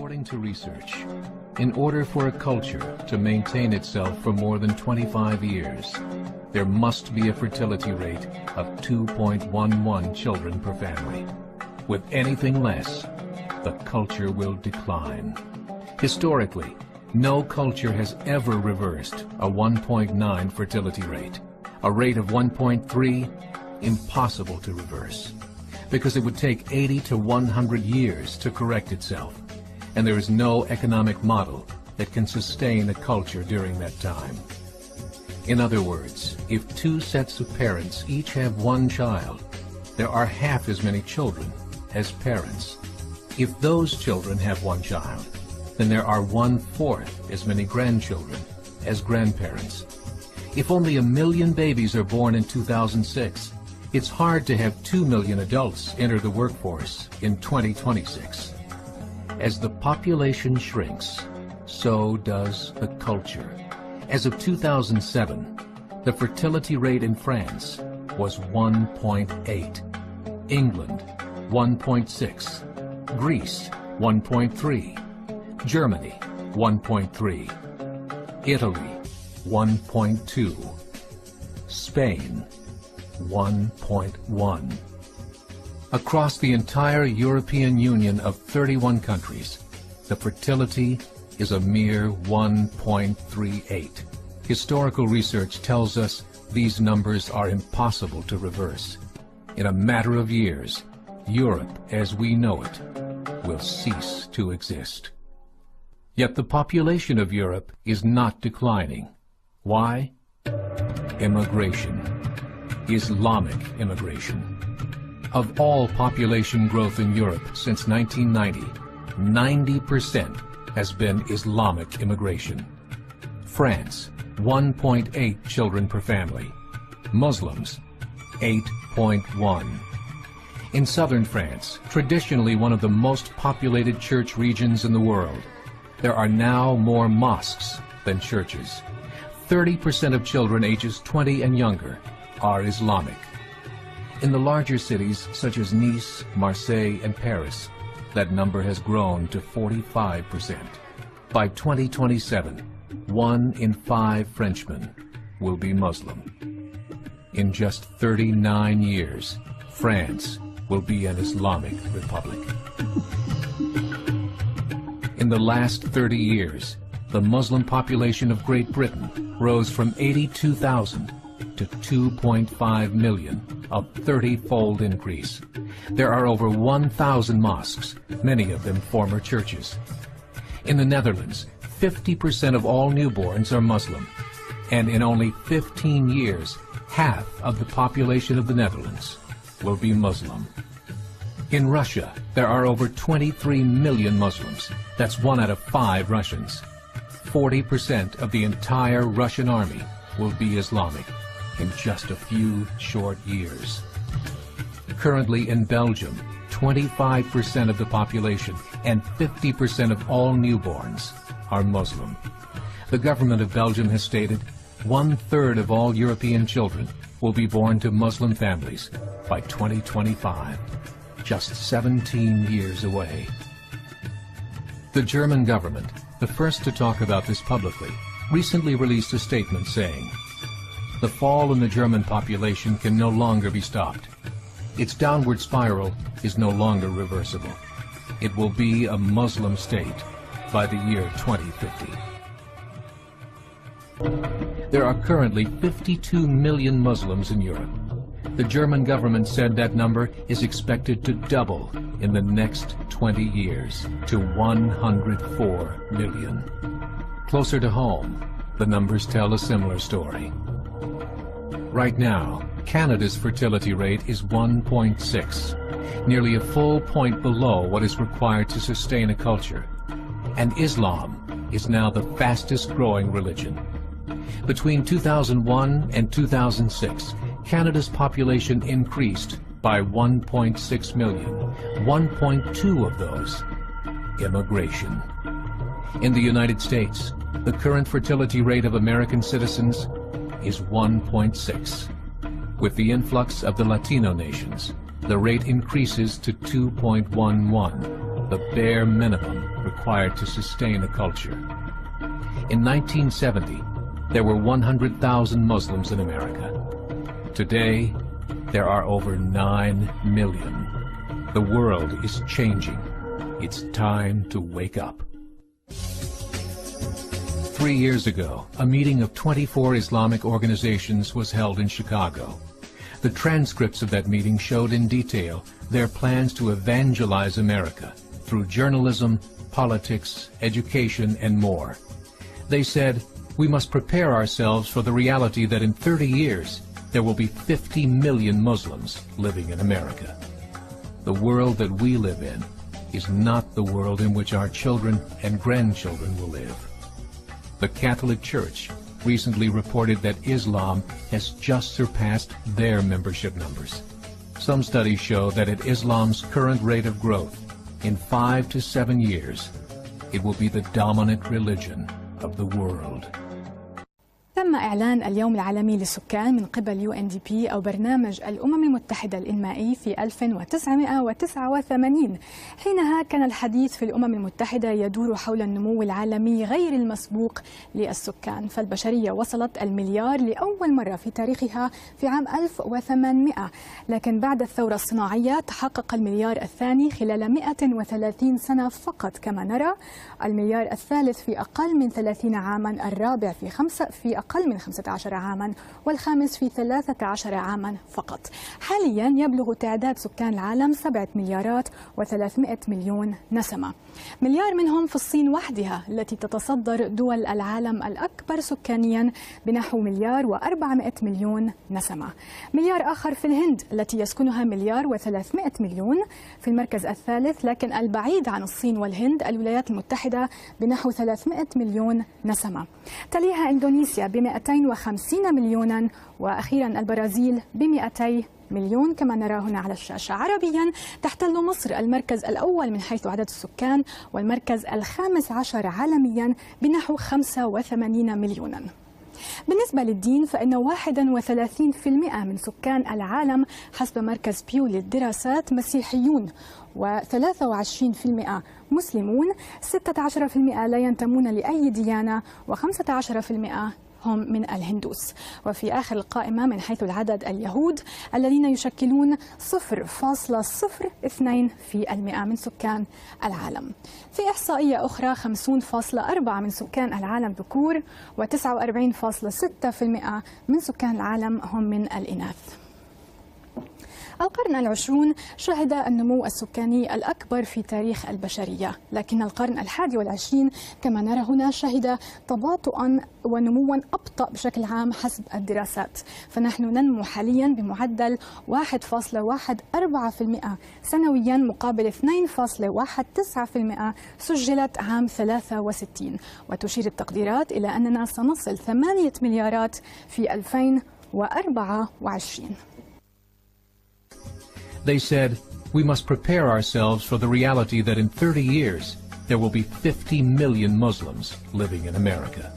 According to research, in order for a culture to maintain itself for more than 25 years, there must be a fertility rate of 2.11 children per family. With anything less, the culture will decline. Historically, no culture has ever reversed a 1.9 fertility rate. A rate of 1.3, impossible to reverse, because it would take 80 to 100 years to correct itself, and there is no economic model that can sustain a culture during that time. In other words, if two sets of parents each have one child, there are half as many children as parents. If those children have one child, then there are 1/4 as many grandchildren as grandparents. If only 1 million babies are born in 2006, it's hard to have 2 million adults enter the workforce in 2026. As the population shrinks, so does the culture. As of 2007, the fertility rate in France was 1.8, England 1.6, Greece 1.3, Germany 1.3, Italy 1.2, Spain 1.1. Across the entire European Union of 31 countries, the fertility is a mere 1.38. Historical research tells us these numbers are impossible to reverse. In a matter of years, Europe as we know it will cease to exist. Yet the population of Europe is not declining. Why? Immigration. Islamic immigration. Of all population growth in Europe since 1990, 90% has been Islamic immigration. France, 1.8 children per family. Muslims, 8.1. In southern France, traditionally one of the most populated church regions in the world, there are now more mosques than churches. 30% of children ages 20 and younger are Islamic. In the larger cities such as Nice, Marseille, and Paris, that number has grown to 45%. By 2027, 1 in 5 Frenchmen will be Muslim. In just 39 years, France will be an Islamic republic. In the last 30 years, the Muslim population of Great Britain rose from 82,000 to 2.5 million, a 30-fold increase. There are over 1,000 mosques, many of them former churches. In the Netherlands, 50% of all newborns are Muslim, and in only 15 years, half of the population of the Netherlands will be Muslim. In Russia, there are over 23 million Muslims. That's 1 out of 5 Russians. 40% of the entire Russian army will be Islamic in just a few short years. Currently in Belgium, 25% of the population and 50% of all newborns are Muslim. The government of Belgium has stated 1/3 of all European children will be born to Muslim families by 2025, just 17 years away. The German government, the first to talk about this publicly, recently released a statement saying, "The fall in the German population can no longer be stopped. Its downward spiral is no longer reversible. It will be a Muslim state by the year 2050. There are currently 52 million Muslims in Europe. The German government said that number is expected to double in the next 20 years to 104 million. Closer to home, the numbers tell a similar story. Right now, Canada's fertility rate is 1.6, nearly a full point below what is required to sustain a culture. And Islam is now the fastest growing religion. Between 2001 and 2006, Canada's population increased by 1.6 million, 1.2 of those immigration. In the United States, the current fertility rate of American citizens is 1.6. With the influx of the Latino nations, the rate increases to 2.11, the bare minimum required to sustain a culture. In 1970, there were 100,000 Muslims in America. Today, there are over 9 million. The world is changing. It's time to wake up. 3 years ago, a meeting of 24 Islamic organizations was held in Chicago. The transcripts of that meeting showed in detail their plans to evangelize America through journalism, politics, education, and more. They said, we must prepare ourselves for the reality that in 30 years, there will be 50 million Muslims living in America. The world that we live in is not the world in which our children and grandchildren will live. The Catholic Church recently reported that Islam has just surpassed their membership numbers. Some studies show that at Islam's current rate of growth, in 5 to 7 years, it will be the dominant religion of the world. تم إعلان اليوم العالمي للسكان من قبل UNDP أو برنامج الأمم المتحدة الإنمائي في 1989. حينها كان الحديث في الأمم المتحدة يدور حول النمو العالمي غير المسبوق للسكان، فالبشرية وصلت المليار لأول مرة في تاريخها في عام 1800، لكن بعد الثورة الصناعية تحقق المليار الثاني خلال 130 سنة فقط كما نرى، المليار الثالث في أقل من 30 عاما، الرابع في أقل من 15 عاما، والخامس في 13 عاما فقط. حاليا يبلغ تعداد سكان العالم 7 مليارات و300 مليون نسمة، مليار منهم في الصين وحدها التي تتصدر دول العالم الأكبر سكانيا بنحو مليار و400 مليون نسمة، مليار آخر في الهند التي يسكنها مليار و300 مليون في المركز الثالث، لكن البعيد عن الصين والهند الولايات المتحدة بنحو 300 مليون نسمة، تليها إندونيسيا ب250 مليونا، وأخيرا البرازيل ب200 مليون كما نرى هنا على الشاشة. عربيا تحتل مصر المركز الأول من حيث عدد السكان والمركز ال15 عالميا بنحو 85 مليونا. بالنسبة للدين فإن 31% من سكان العالم حسب مركز بيو للدراسات مسيحيون، و23% مسلمون، 16% لا ينتمون لأي ديانة، و15% هم من الهندوس. وفي آخر القائمة من حيث العدد اليهود الذين يشكلون 0.02% من سكان العالم. في إحصائية أخرى 50.4% من سكان العالم ذكور، و49.6% من سكان العالم هم من الإناث. القرن العشرون شهد النمو السكاني الأكبر في تاريخ البشرية، لكن القرن ال21 كما نرى هنا شهد تباطؤا ونموا أبطأ بشكل عام حسب الدراسات، فنحن ننمو حاليا بمعدل 1.14% سنويا مقابل 2.19% سجلت عام 63، وتشير التقديرات إلى أننا سنصل 8 مليارات في 2024. They said, we must prepare ourselves for the reality that in 30 years, there will be 50 million Muslims living in America.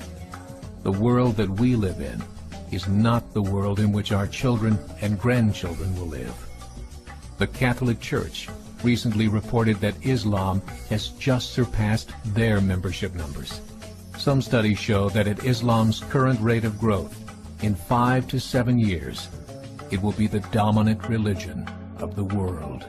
The world that we live in is not the world in which our children and grandchildren will live. The Catholic Church recently reported that Islam has just surpassed their membership numbers. Some studies show that at Islam's current rate of growth, in 5 to 7 years, it will be the dominant religion of the world.